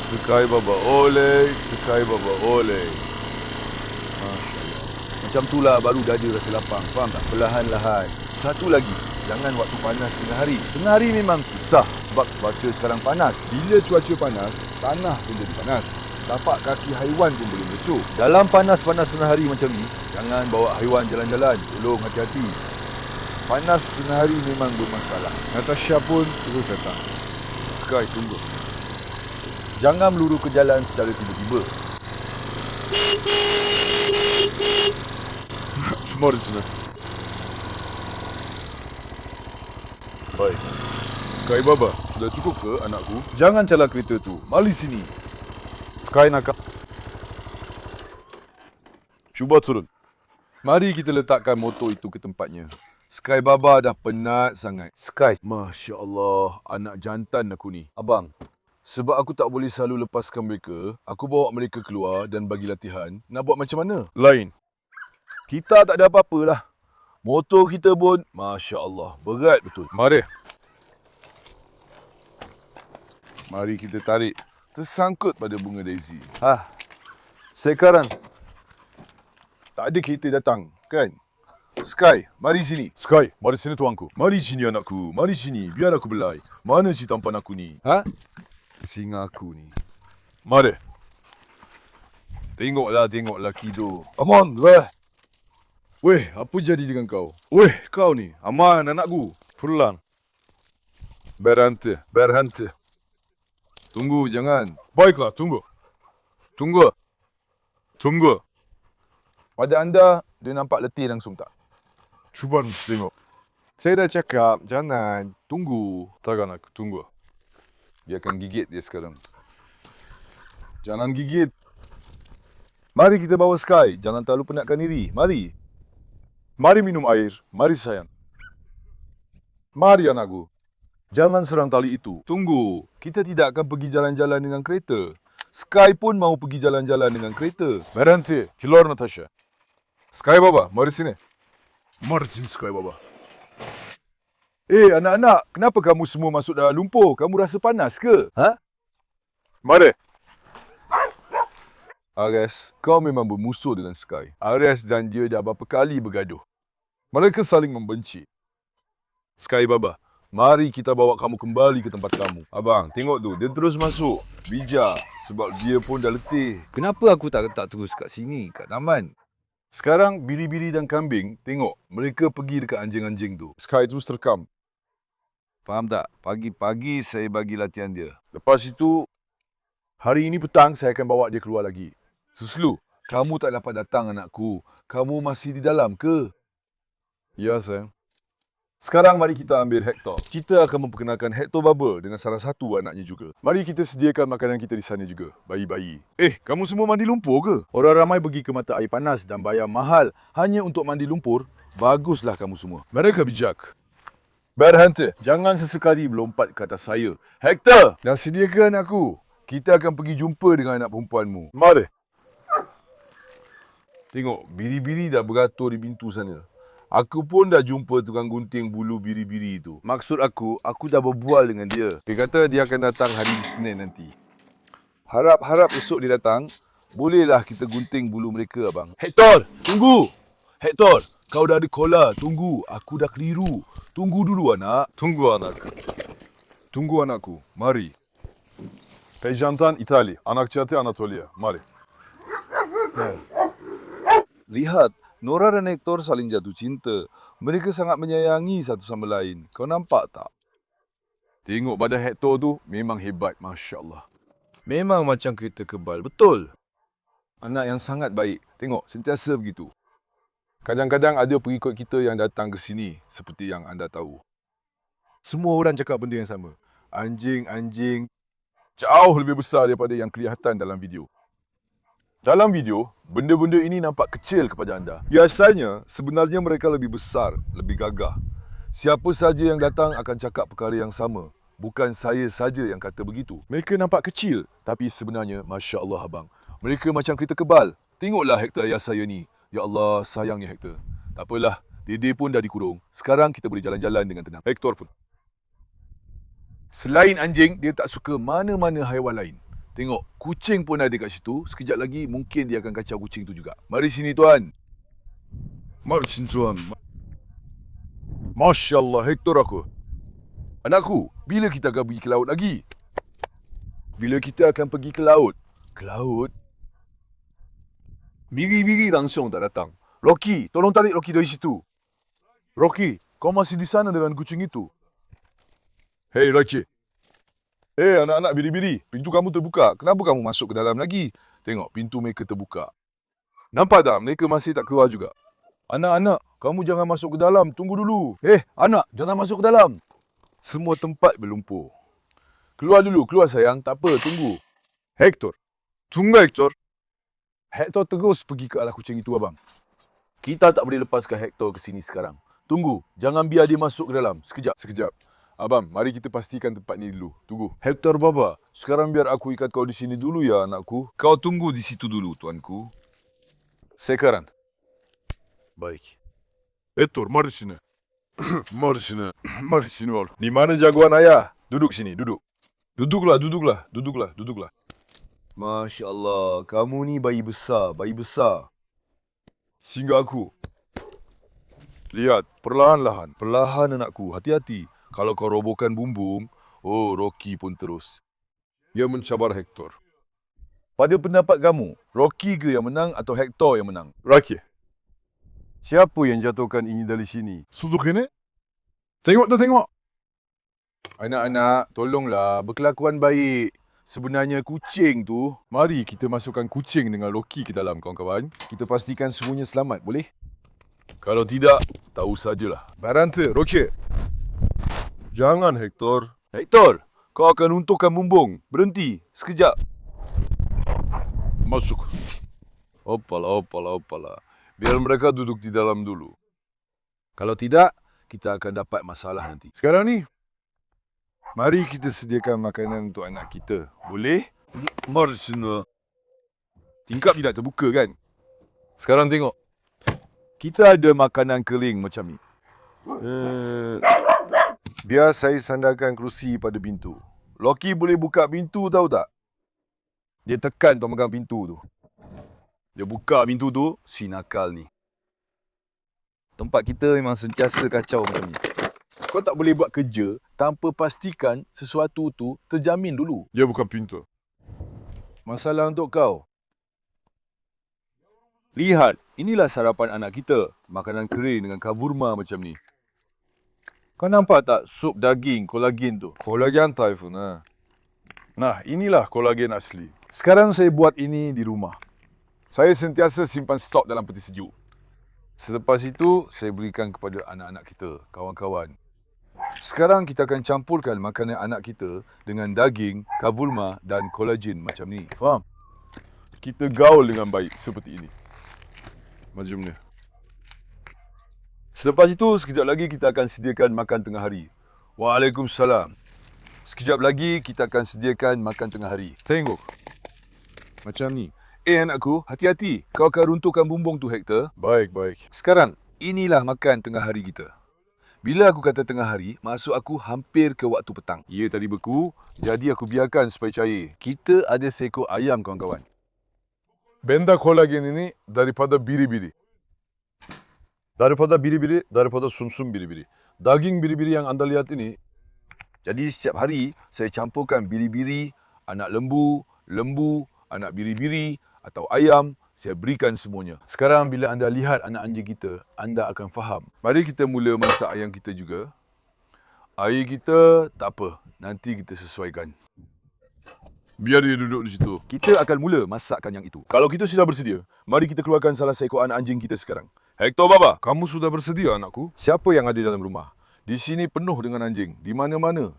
Sky Baba oleh, Sky Baba oleh. Masya Allah. Macam itulah baru dah ada rasa lapang. Faham tak? Perlahan-lahan. Satu lagi, jangan waktu panas tengah hari. Tengah hari memang susah sebab cuaca sekarang panas. Bila cuaca panas, tanah pun jadi panas. Tapak kaki haiwan pun boleh meletup. Dalam panas-panas tengah hari macam ni, jangan bawa haiwan jalan-jalan. Tolong hati-hati. Panas tengah hari memang bermasalah. Natasha pun terus datang. Sky, tunggu. Jangan meluru ke jalan secara tiba-tiba. Semua di sana. Baik. Sky Baba, sudah cukup ke anakku? Jangan calar kereta tu. Mari sini. Sky nak... Cuba turun. Mari kita letakkan motor itu ke tempatnya. Sky Baba dah penat sangat. Sky. Masya Allah, anak jantan aku ni. Abang, sebab aku tak boleh selalu lepaskan mereka, aku bawa mereka keluar dan bagi latihan. Nak buat macam mana? Lain. Kita tak ada apa-apa lah. Motor kita pun, Masya Allah, berat betul. Mari. Mari kita tarik. Tersangkut pada bunga daisy. Sekarang, Tak ada kereta datang, kan? Sky, mari sini. Sky, mari sini tuanku. Mari sini anakku. Mari sini. Biar aku belai. Mana si tampan aku ni? Singa aku ni. Mari. Tengok laki tu. Aman, weh. Weh, apa jadi dengan kau? Weh, kau ni, aman anakku. Pulang. Berhenti. Tunggu, jangan. Baiklah, tunggu. Tunggu. Pada anda, dia nampak letih langsung tak? Cuba tengok. Saya dah cakap, jangan. Tunggu. Takkan aku, tunggu. Dia akan gigit dia sekarang. Jangan gigit. Mari kita bawa Sky. Jangan terlalu penatkan diri. Mari. Mari minum air. Mari sayang. Mari anakku. Jangan serang tali itu. Tunggu. Kita tidak akan pergi jalan-jalan dengan kereta. Sky pun mau pergi jalan-jalan dengan kereta. Berhenti. Keluar Natasha. Sky Baba, mari sini. Mari sini Sky Baba. Anak-anak. Kenapa kamu semua masuk dalam lumpur? Kamu rasa panas ke? Mari. Ares, kau memang bermusuh dengan Sky. Ares dan dia dah berapa kali bergaduh. Mereka saling membenci. Sky Baba, mari kita bawa kamu kembali ke tempat kamu. Abang, tengok tu. Dia terus masuk. Bijak. Sebab dia pun dah letih. Kenapa aku tak letak terus kat sini, kat taman? Sekarang, biri-biri dan kambing, tengok. Mereka pergi dekat anjing-anjing tu. Sky terus terekam. Faham tak? Pagi-pagi saya bagi latihan dia. Lepas itu, hari ini petang saya akan bawa dia keluar lagi. Suslu, kamu tak dapat datang anakku. Kamu masih di dalam ke? Ya, sayang. Sekarang mari kita ambil Hector. Kita akan memperkenalkan Hector Baba dengan salah satu anaknya juga. Mari kita sediakan makanan kita di sana juga. Bayi-bayi. Kamu semua mandi lumpur ke? Orang ramai pergi ke mata air panas dan bayar mahal hanya untuk mandi lumpur. Baguslah kamu semua. Mereka bijak. Berhenti. Jangan sesekali melompat ke atas saya. Hector! Dah sediakan aku. Kita akan pergi jumpa dengan anak perempuanmu. Mari. Tengok, biri-biri dah beratur di pintu sana. Aku pun dah jumpa tukang gunting bulu biri-biri itu. Maksud aku dah berbual dengan dia. Dia kata dia akan datang hari Isnin nanti. Harap-harap esok dia datang. Bolehlah kita gunting bulu mereka, abang. Hector, tunggu. Hector, kau dah ada kola. Tunggu, aku dah keliru. Tunggu dulu anak. Tunggu anakku. Tunggu anakku. Mari. Pejantan Itali. Anak cantik Anatolia. Mari. Lihat. Nora dan Hector saling jatuh cinta. Mereka sangat menyayangi satu sama lain. Kau nampak tak? Tengok badan Hector tu memang hebat. Masya Allah. Memang macam kereta kebal. Betul. Anak yang sangat baik. Tengok, sentiasa begitu. Kadang-kadang ada pengikut kita yang datang ke sini. Seperti yang anda tahu. Semua orang cakap benda yang sama. Anjing-anjing jauh lebih besar daripada yang kelihatan dalam video. Dalam video, benda-benda ini nampak kecil kepada anda. Biasanya, sebenarnya mereka lebih besar, lebih gagah. Siapa saja yang datang akan cakap perkara yang sama. Bukan saya saja yang kata begitu. Mereka nampak kecil, tapi sebenarnya, Masya Allah abang. Mereka macam kereta kebal. Tengoklah Hector ayah saya ni. Ya Allah, sayangnya Hector. Tak apalah, Dede pun dah dikurung. Sekarang kita boleh jalan-jalan dengan tenang. Hector pun. Selain anjing, dia tak suka mana-mana haiwan lain. Tengok, kucing pun ada kat situ. Sekejap lagi mungkin dia akan kacau kucing tu juga. Mari sini tuan. Mari sini tuan. Masya Allah, Hector aku. Anakku, bila kita akan pergi ke laut lagi? Bila kita akan pergi ke laut? Ke laut? Biri-biri langsung tak datang. Rocky, tolong tarik Rocky dari situ. Rocky, kau masih di sana dengan kucing itu? Hei Rocky. Anak-anak biri-biri, pintu kamu terbuka. Kenapa kamu masuk ke dalam lagi? Tengok, pintu mereka terbuka. Nampak tak? Mereka masih tak keluar juga. Anak-anak, kamu jangan masuk ke dalam. Tunggu dulu. Anak, jangan masuk ke dalam. Semua tempat berlumpur. Keluar dulu, keluar sayang. Tak apa, tunggu. Hector. Tunggu Hector. Hector terus pergi ke arah kucing itu, abang. Kita tak boleh lepaskan Hector ke sini sekarang. Tunggu, jangan biar dia masuk ke dalam. Sekejap. Sekejap. Abang, mari kita pastikan tempat ni dulu. Tunggu. Hector Baba, sekarang biar aku ikat kau di sini dulu ya anakku. Kau tunggu di situ dulu tuanku. Sekarang. Baik. Hector, mari sini. Mari sini. Mari sini, Wal. Di mana jagoan ayah? Duduk sini, duduk. Duduklah, duduklah, duduklah, duduklah. Masya Allah, kamu ni bayi besar, bayi besar. Singgah aku. Lihat, perlahan-lahan. Perlahan anakku, hati-hati. Kalau kau robohkan bumbung, oh Rocky pun terus. Dia mencabar Hector. Pada pendapat kamu, Rocky ke yang menang atau Hector yang menang? Rocky. Siapa yang jatuhkan ini dari sini? Suduk ini? Tengok tak tengok? Anak-anak, tolonglah berkelakuan baik. Sebenarnya kucing tu... Mari kita masukkan kucing dengan Rocky ke dalam, kawan-kawan. Kita pastikan semuanya selamat, boleh? Kalau tidak, tahu sajalah. Barante, Rocky. Jangan, Hector. Hector, kau akan runtuhkan bumbung. Berhenti, sekejap. Masuk. Opala. Biar mereka duduk di dalam dulu. Kalau tidak, kita akan dapat masalah nanti. Sekarang ni, mari kita sediakan makanan untuk anak kita. Boleh? Mari sini. Tingkap tidak terbuka kan? Sekarang tengok. Kita ada makanan kering macam ni. Biar saya sandarkan kerusi pada pintu. Loki boleh buka pintu tahu tak? Dia tekan untuk megang pintu tu. Dia buka pintu tu, si nakal ni. Tempat kita memang sentiasa kacau macam ni. Kau tak boleh buat kerja tanpa pastikan sesuatu tu terjamin dulu. Dia buka pintu. Masalah untuk kau. Lihat, inilah sarapan anak kita. Makanan kering dengan kavurma macam ni. Kau nampak tak sup daging kolagen tu? Kolagen Typhoon, ha? Nah, inilah kolagen asli. Sekarang saya buat ini di rumah. Saya sentiasa simpan stok dalam peti sejuk. Selepas itu, saya berikan kepada anak-anak kita, kawan-kawan. Sekarang kita akan campurkan makanan anak kita dengan daging, kavurma dan kolagen macam ni. Faham? Kita gaul dengan baik seperti ini. Macam ni. Selepas itu, sekejap lagi kita akan sediakan makan tengah hari. Waalaikumsalam. Sekejap lagi kita akan sediakan makan tengah hari. Tengok. Macam ni. Anakku, hati-hati. Kau akan runtuhkan bumbung tu, Hector. Baik. Sekarang, inilah makan tengah hari kita. Bila aku kata tengah hari, maksud aku hampir ke waktu petang. Ia tadi beku, jadi aku biarkan supaya cair. Kita ada seekor ayam, kawan-kawan. Benda kolagen ini daripada biri-biri. Daripada sumsum biri-biri. Daging biri-biri yang anda lihat ini. Jadi setiap hari, saya campurkan biri-biri, anak lembu, anak biri-biri atau ayam. Saya berikan semuanya. Sekarang bila anda lihat anak anjing kita, anda akan faham. Mari kita mula masak ayam kita juga. Air kita tak apa, nanti kita sesuaikan. Biar dia duduk di situ. Kita akan mula masakkan yang itu. Kalau kita sudah bersedia, mari kita keluarkan salah seekor anak anjing kita sekarang. Hector Baba, Kamu sudah bersedia anakku? siapa yang ada dalam rumah? Di sini penuh dengan anjing. Di mana-mana.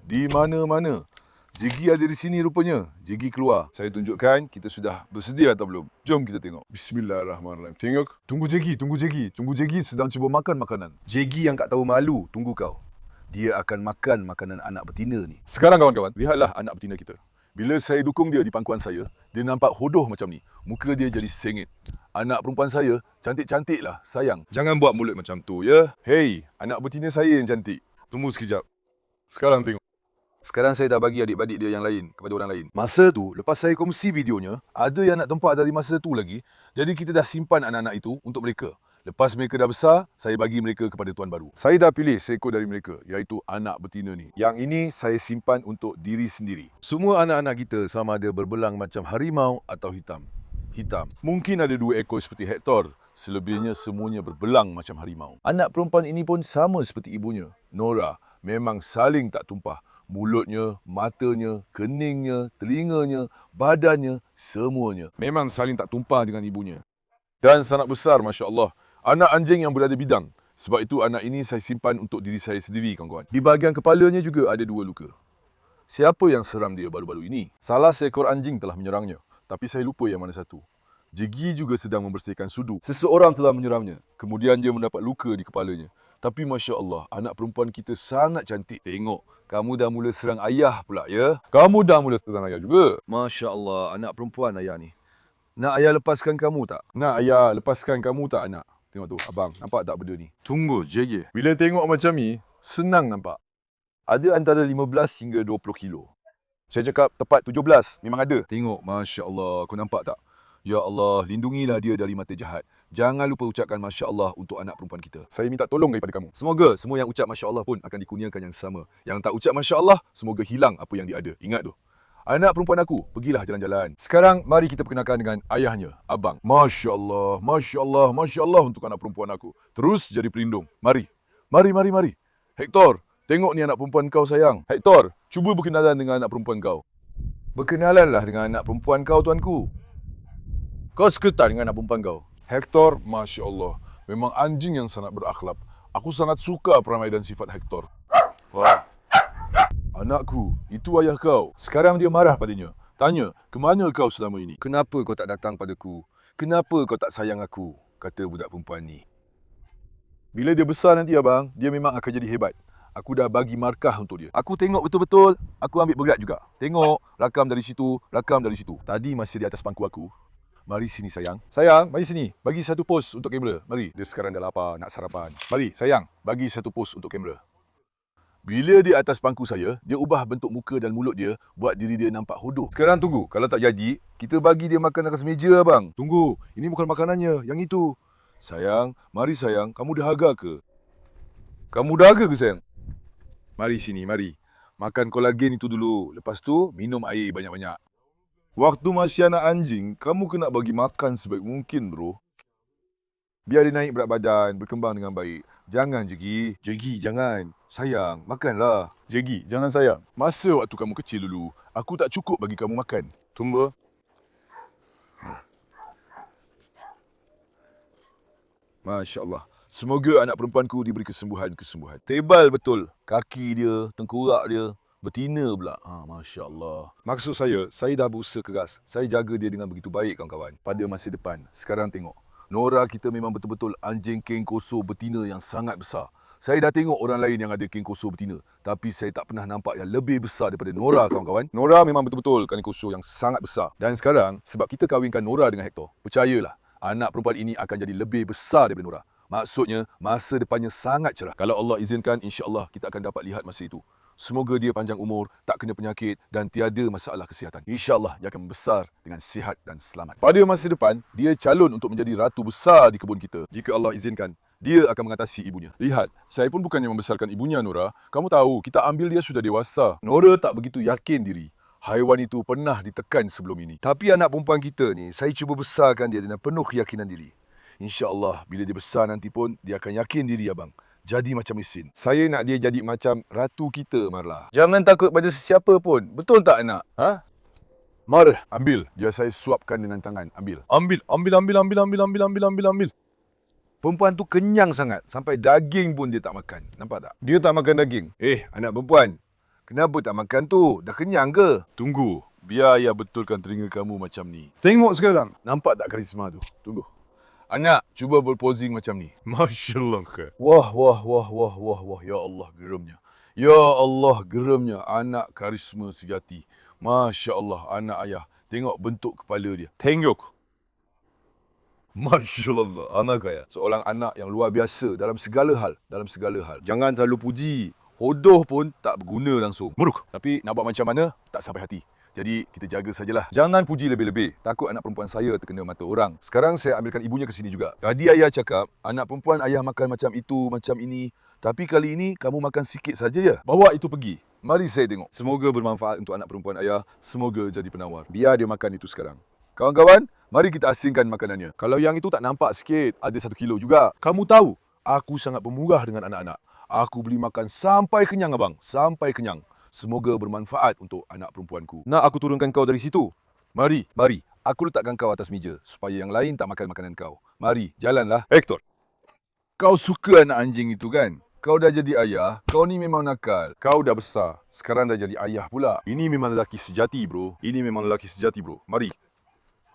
Jiggy ada di sini rupanya. Jiggy keluar. Saya tunjukkan kita sudah bersedia atau belum. Jom kita tengok. Bismillahirrahmanirrahim. Tengok. Tunggu Jiggy sedang cuba makan makanan. Jiggy yang tak tahu malu, tunggu kau. Dia akan makan makanan anak betina ni. Sekarang kawan-kawan. Lihatlah anak betina kita. Bila saya dukung dia di pangkuan saya, dia nampak hodoh macam ni. Muka dia jadi sengit. Anak perempuan saya, cantik-cantik lah, sayang. Jangan buat mulut macam tu, ya. Hey, anak betina saya yang cantik. Tunggu sekejap. Sekarang tengok. Sekarang saya dah bagi adik-adik dia yang lain kepada orang lain. Masa tu, lepas saya kongsi videonya, ada yang nak tempat dari masa tu lagi. Jadi kita dah simpan anak-anak itu untuk mereka. Lepas mereka dah besar, saya bagi mereka kepada tuan baru. Saya dah pilih seekor dari mereka, iaitu anak betina ni. Yang ini saya simpan untuk diri sendiri. Semua anak-anak kita sama ada berbelang macam harimau atau hitam. Mungkin ada 2 ekor seperti Hector. Selebihnya semuanya berbelang macam harimau. Anak perempuan ini pun sama seperti ibunya, Nora. Memang saling tak tumpah. Mulutnya, matanya, keningnya, telinganya, badannya, semuanya. Memang saling tak tumpah dengan ibunya. Dan sangat besar, Masya Allah. Anak anjing yang berada bidang. Sebab itu anak ini saya simpan untuk diri saya sendiri, kawan-kawan. Di bahagian kepalanya juga ada 2 luka. Siapa yang seram dia baru-baru ini? Salah seekor anjing telah menyerangnya. Tapi saya lupa yang mana satu. Jegi juga sedang membersihkan suduk. Seseorang telah menyeramnya. Kemudian dia mendapat luka di kepalanya. Tapi Masya Allah, anak perempuan kita sangat cantik. Tengok, kamu dah mula serang ayah pula ya. Kamu dah mula serang ayah juga. Masya Allah, anak perempuan ayah ni. Nak ayah lepaskan kamu tak? Nak ayah lepaskan kamu tak anak? Tengok tu, abang. Nampak tak benda ni? Tunggu, JG. Bila tengok macam ni, senang nampak. Ada antara 15 hingga 20 kilo. Saya cakap tepat 17. Memang ada. Tengok, Masya Allah. Kau nampak tak? Ya Allah, lindungilah dia dari mata jahat. Jangan lupa ucapkan Masya Allah untuk anak perempuan kita. Saya minta tolong daripada kamu. Semoga semua yang ucap Masya Allah pun akan dikurniakan yang sama. Yang tak ucap Masya Allah, semoga hilang apa yang dia ada. Ingat tu. Anak perempuan aku, pergilah jalan-jalan. Sekarang, mari kita perkenalkan dengan ayahnya, abang. Masya Allah, Masya Allah, Masya Allah untuk anak perempuan aku. Terus jadi pelindung. Mari. Mari. Hector, tengok ni anak perempuan kau sayang. Hector, cuba berkenalan dengan anak perempuan kau. Berkenalanlah dengan anak perempuan kau, tuanku. Kau suka tak dengan anak perempuan kau? Hector, Masya Allah. Memang anjing yang sangat berakhlak. Aku sangat suka peramai dan sifat Hector. Wah. Anakku, itu ayah kau. Sekarang dia marah padanya. Tanya, ke mana kau selama ini? Kenapa kau tak datang padaku? Kenapa kau tak sayang aku? Kata budak perempuan ni. Bila dia besar nanti abang, dia memang akan jadi hebat. Aku dah bagi markah untuk dia. Aku tengok betul-betul, aku ambil bergerak juga. Tengok, rakam dari situ, rakam dari situ. Tadi masih di atas pangku aku. Mari sini sayang. Sayang, mari sini. Bagi satu pos untuk kamera. Mari. Dia sekarang dah lapar, nak sarapan. Mari, sayang. Bagi satu pos untuk kamera. Bila dia atas pangku saya, dia ubah bentuk muka dan mulut dia, buat diri dia nampak hodoh. Sekarang tunggu. Kalau tak jadi, kita bagi dia makan atas meja abang. Tunggu. Ini bukan makanannya. Yang itu. Sayang, mari sayang. Kamu dahaga ke? Kamu dahaga ke sayang? Mari sini, mari. Makan kolagen itu dulu. Lepas tu, minum air banyak-banyak. Waktu masih anak anjing, kamu kena bagi makan sebaik mungkin, bro. Biar dia naik berat badan, berkembang dengan baik. Jangan, Jegi. Jegi, jangan. Sayang, makanlah. Jegi, jangan sayang. Masa waktu kamu kecil dulu, aku tak cukup bagi kamu makan. Tunggu. Masya Allah. Semoga anak perempuanku diberi kesembuhan. Tebal betul. Kaki dia, tengkorak dia. Betina pula. Masya Allah. Maksud saya dah berusaha keras. Saya jaga dia dengan begitu baik kawan-kawan. Pada masa depan. Sekarang tengok. Nora kita memang betul-betul anjing king koso betina yang sangat besar. Saya dah tengok orang lain yang ada king koso betina. Tapi saya tak pernah nampak yang lebih besar daripada Nora kawan-kawan. Nora memang betul-betul king koso yang sangat besar. Dan sekarang, sebab kita kahwinkan Nora dengan Hector, percayalah, anak perempuan ini akan jadi lebih besar daripada Nora. Maksudnya, masa depannya sangat cerah. Kalau Allah izinkan, insya-Allah kita akan dapat lihat masa itu. Semoga dia panjang umur, tak kena penyakit dan tiada masalah kesihatan. InsyaAllah dia akan membesar dengan sihat dan selamat. Pada masa depan, dia calon untuk menjadi ratu besar di kebun kita. Jika Allah izinkan, dia akan mengatasi ibunya. Lihat, saya pun bukannya membesarkan ibunya, Nora. Kamu tahu, kita ambil dia sudah dewasa. Nora tak begitu yakin diri. Haiwan itu pernah ditekan sebelum ini. Tapi anak perempuan kita ni, saya cuba besarkan dia dengan penuh keyakinan diri. InsyaAllah, bila dia besar nanti pun, dia akan yakin diri, abang. Jadi macam mesin. Saya nak dia jadi macam ratu kita, Marla. Jangan takut pada sesiapa pun. Betul tak, anak? Mar, ambil. Biar saya suapkan dengan tangan. Ambil. Ambil. Perempuan tu kenyang sangat. Sampai daging pun dia tak makan. Nampak tak? Dia tak makan daging. Anak perempuan. Kenapa tak makan tu? Dah kenyang ke? Tunggu. Biar ayah betulkan telinga kamu macam ni. Tengok sekarang. Nampak tak karisma tu? Tunggu. Anak, cuba berposing macam ni. Masya Allah. Wah. Ya Allah, geramnya. Ya Allah, geramnya. Anak karisma sejati. Masya Allah, anak ayah. Tengok bentuk kepala dia. Tengok. Masya Allah, anak ayah. Seorang anak yang luar biasa dalam segala hal. Jangan terlalu puji. Hodoh pun tak berguna langsung. Muruk. Tapi nak buat macam mana, tak sampai hati. Jadi, kita jaga sajalah. Jangan puji lebih-lebih. Takut anak perempuan saya terkena mata orang. Sekarang saya ambilkan ibunya ke sini juga. Tadi ayah cakap, anak perempuan ayah makan macam itu, macam ini. Tapi kali ini, kamu makan sikit saja ya. Bawa itu pergi. Mari saya tengok. Semoga bermanfaat untuk anak perempuan ayah. Semoga jadi penawar. Biar dia makan itu sekarang. Kawan-kawan, mari kita asingkan makanannya. Kalau yang itu tak nampak sikit, ada 1 kilo juga. Kamu tahu, aku sangat pemurah dengan anak-anak. Aku beli makan sampai kenyang, abang. Sampai kenyang. Semoga bermanfaat untuk anak perempuanku. Nak aku turunkan kau dari situ? Mari. Aku letakkan kau atas meja supaya yang lain tak makan makanan kau. Mari, jalanlah. Hector, kau suka anak anjing itu kan? Kau dah jadi ayah, kau ni memang nakal. Kau dah besar, sekarang dah jadi ayah pula. Ini memang lelaki sejati, bro. Mari.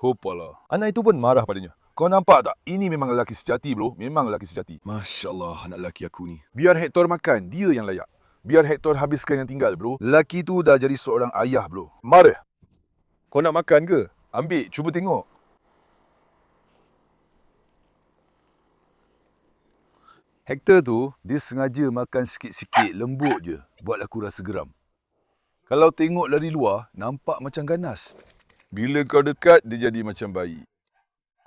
Hopalah. Anak itu pun marah padanya. Kau nampak tak? Ini memang lelaki sejati bro. Memang lelaki sejati. Masya Allah, anak lelaki aku ni. Biar Hector makan, dia yang layak. Biar Hector habiskan yang tinggal, bro. Lelaki tu dah jadi seorang ayah, bro. Mari. Kau nak makan ke? Ambil, cuba tengok. Hector tu, dia sengaja makan sikit-sikit, lembut je. Buat aku rasa geram. Kalau tengok dari luar, nampak macam ganas. Bila kau dekat, dia jadi macam bayi.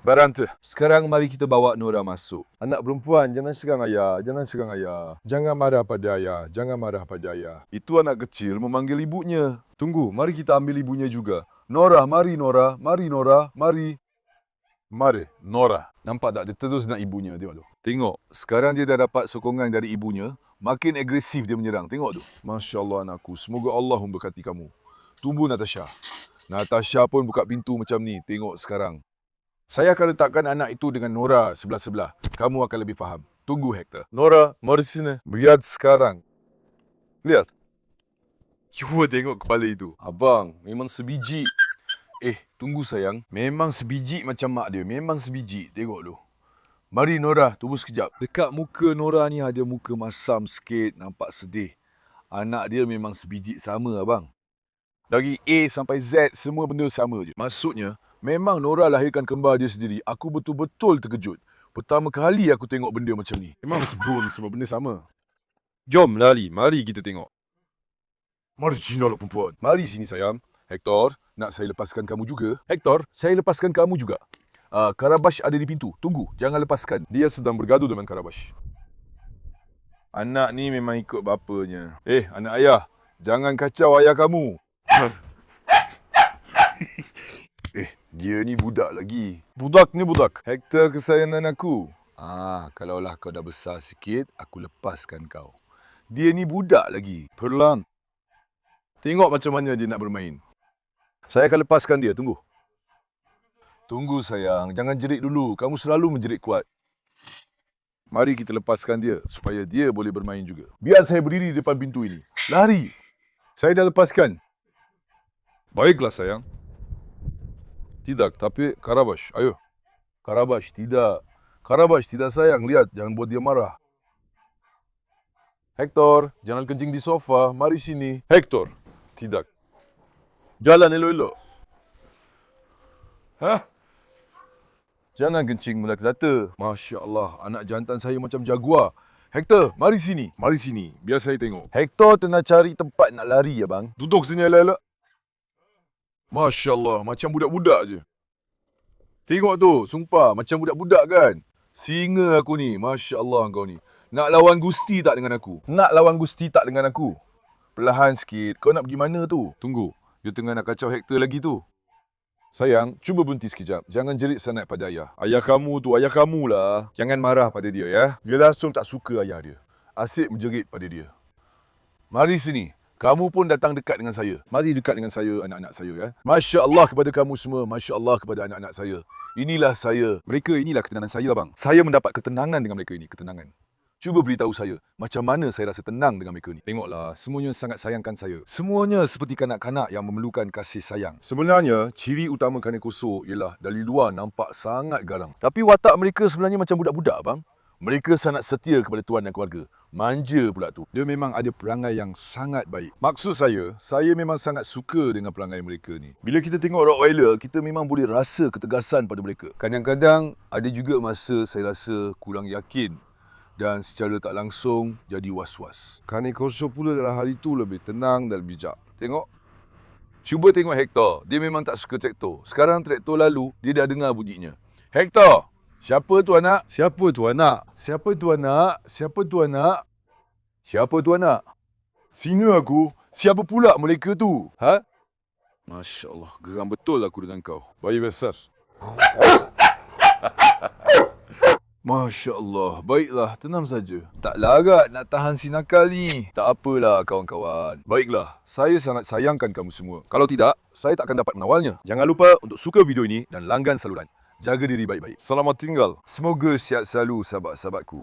Baranta, sekarang mari kita bawa Nora masuk. Anak perempuan, jangan serang ayah. Jangan serang ayah. Jangan marah pada ayah. Jangan marah pada ayah. Itu anak kecil memanggil ibunya. Tunggu, mari kita ambil ibunya juga. Nora, mari Nora. Mari Nora, mari. Mari, Nora. Nampak tak? Dia terus nak ibunya. Tengok tu. Tengok, sekarang dia dah dapat sokongan dari ibunya. Makin agresif dia menyerang. Tengok tu. Masya Allah anakku. Semoga Allah memberkati kamu. Tunggu Natasha. Natasha pun buka pintu macam ni. Tengok sekarang. Saya akan letakkan anak itu dengan Nora sebelah-sebelah. Kamu akan lebih faham. Tunggu Hector. Nora, mari sini. Lihat sekarang. Lihat. Cuba tengok kepala itu. Abang, memang sebiji. Tunggu sayang. Memang sebiji macam mak dia. Memang sebiji. Tengok tu. Mari Nora, tunggu sekejap. Dekat muka Nora ni ada muka masam sikit. Nampak sedih. Anak dia memang sebiji sama abang. Dari A sampai Z, semua benda sama je. Maksudnya, memang Nora lahirkan kembar dia sendiri. Aku betul-betul terkejut. Pertama kali aku tengok benda macam ni. Memang sebelum semua benda sama. Jom lari, mari kita tengok. Mari sini anak perempuan. Mari sini sayang. Hector, nak saya lepaskan kamu juga? Hector, saya lepaskan kamu juga. Karabash ada di pintu. Tunggu, jangan lepaskan. Dia sedang bergaduh dengan Karabash. Anak ni memang ikut bapanya. Anak ayah, jangan kacau ayah kamu. Dia ni budak lagi. Budak ni budak. Hector kesayangan aku. Kalaulah kau dah besar sikit, aku lepaskan kau. Dia ni budak lagi. Perlahan. Tengok macam mana dia nak bermain. Saya akan lepaskan dia, tunggu. Tunggu sayang, jangan jerit dulu. Kamu selalu menjerit kuat. Mari kita lepaskan dia, supaya dia boleh bermain juga. Biar saya berdiri di depan pintu ini. Lari. Saya dah lepaskan. Baiklah sayang. Tidak, tapi Karabash, ayo. Karabash, tidak. Karabash, tidak sayang. Lihat, jangan buat dia marah. Hector, jangan kencing di sofa. Mari sini. Hector, tidak. Jalan elok-elok. Jangan kencing mula rata. Masya Allah, anak jantan saya macam jaguar. Hector, mari sini. Mari sini, biar saya tengok. Hector tengah cari tempat nak lari, abang. Duduk sini elok-elok. Masya Allah, macam budak-budak je. Tengok tu, sumpah, macam budak-budak kan? Singa aku ni, Masya Allah kau ni. Nak lawan Gusti tak dengan aku? Nak lawan Gusti tak dengan aku? Perlahan sikit, kau nak pergi mana tu? Tunggu, dia tengah nak kacau Hector lagi tu. Sayang, cuba berhenti sekejap. Jangan jerit sangat pada ayah. Ayah kamu tu, ayah kamulah. Jangan marah pada dia, ya. Dia langsung tak suka ayah dia. Asyik menjerit pada dia. Mari sini. Kamu pun datang dekat dengan saya. Mari dekat dengan saya, anak-anak saya. Ya. Masya Allah kepada kamu semua. Masya Allah kepada anak-anak saya. Inilah saya. Mereka inilah ketenangan saya, abang. Saya mendapat ketenangan dengan mereka ini. Ketenangan. Cuba beritahu saya, macam mana saya rasa tenang dengan mereka ni. Tengoklah, semuanya sangat sayangkan saya. Semuanya seperti kanak-kanak yang memerlukan kasih sayang. Sebenarnya, ciri utama Kaneko ialah dari luar nampak sangat garang. Tapi watak mereka sebenarnya macam budak-budak, abang. Mereka sangat setia kepada tuan dan keluarga. Manja pula tu. Dia memang ada perangai yang sangat baik. Maksud saya memang sangat suka dengan perangai mereka ni. Bila kita tengok Rottweiler, kita memang boleh rasa ketegasan pada mereka. Kadang-kadang ada juga masa saya rasa kurang yakin dan secara tak langsung jadi was-was. Kaneko pula dalam hal itu lebih tenang dan bijak. Tengok. Cuba tengok Hector. Dia memang tak suka traktor. Sekarang traktor lalu, dia dah dengar bunyinya. Hector! Siapa tu anak? Siapa tu anak? Siapa tu anak? Siapa tu anak? Siapa tu anak? Sini aku. Siapa pula mereka tu? Masya Allah, geram betul aku dengan kau. Bayi besar. Masya Allah, baiklah, tenang saja. Tak larat nak tahan si nakal ni. Tak apalah kawan-kawan. Baiklah, saya sangat sayangkan kamu semua. Kalau tidak, saya tak akan dapat mengawalnya. Jangan lupa untuk suka video ini dan langgan saluran. Jaga diri baik-baik. Selamat tinggal. Semoga sihat selalu sahabat-sahabatku.